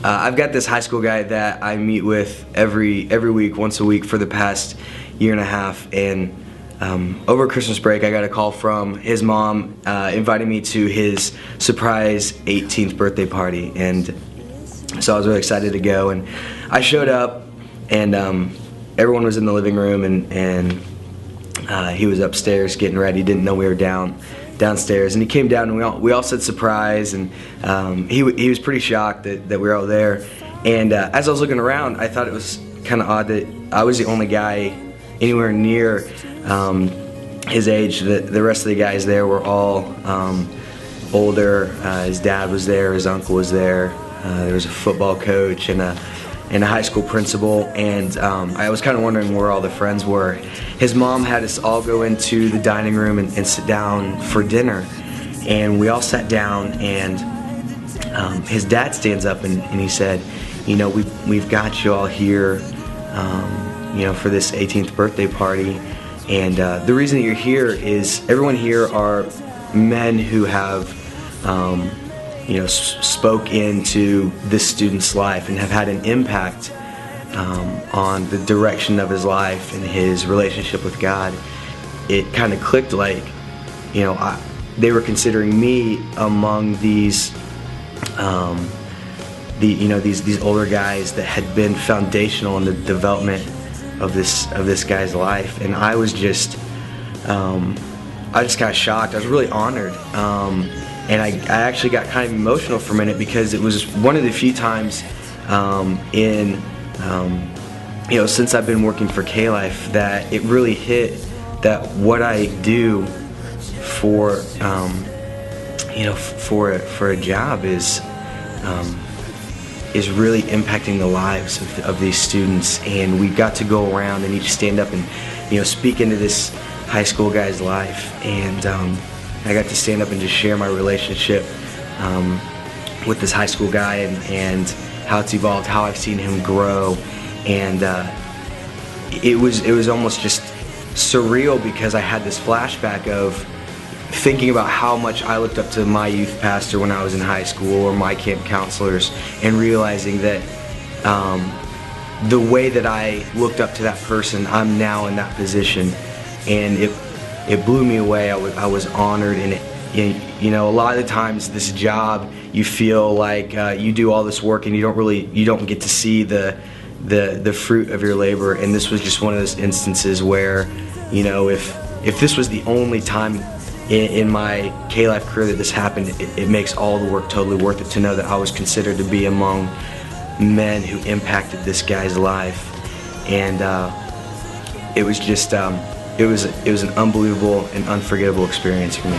I've got this high school guy that I meet with every week, once a week for the past year and a half, and over Christmas break I got a call from his mom inviting me to his surprise 18th birthday party, and so I was really excited to go, and I showed up, and everyone was in the living room, and he was upstairs getting ready, didn't know we were downstairs, and he came down, and we all said surprise, and he was pretty shocked that we were all there. And as I was looking around, I thought it was kind of odd that I was the only guy anywhere near his age. The rest of the guys there were all older. His dad was there, his uncle was there, there was a football coach and a high school principal, and I was kind of wondering where all the friends were. His mom had us all go into the dining room and sit down for dinner, and we all sat down, and his dad stands up and he said, you know, we've got you all here, you know, for this 18th birthday party, and the reason that you're here is everyone here are men who have you know, spoke into this student's life and have had an impact on the direction of his life and his relationship with God. It kind of clicked, like, you know, they were considering me among these these older guys that had been foundational in the development of this guy's life, and I was just kind of shocked. I was really honored. And I actually got kind of emotional for a minute, because it was one of the few times you know, since I've been working for K-Life, that it really hit that what I do for you know, for a job is really impacting the lives of these students. And we got to go around and each stand up and, you know, speak into this high school guy's life, and I got to stand up and just share my relationship with this high school guy, and how it's evolved, how I've seen him grow, and it was almost just surreal, because I had this flashback of thinking about how much I looked up to my youth pastor when I was in high school, or my camp counselors, and realizing that the way that I looked up to that person, I'm now in that position, and it blew me away. I was honored, and you know, a lot of the times this job, you feel like you do all this work and you don't get to see the fruit of your labor. And this was just one of those instances where, you know, if this was the only time in my K-Life career that this happened, it makes all the work totally worth it to know that I was considered to be among men who impacted this guy's life. And it was just it was an unbelievable and unforgettable experience for me.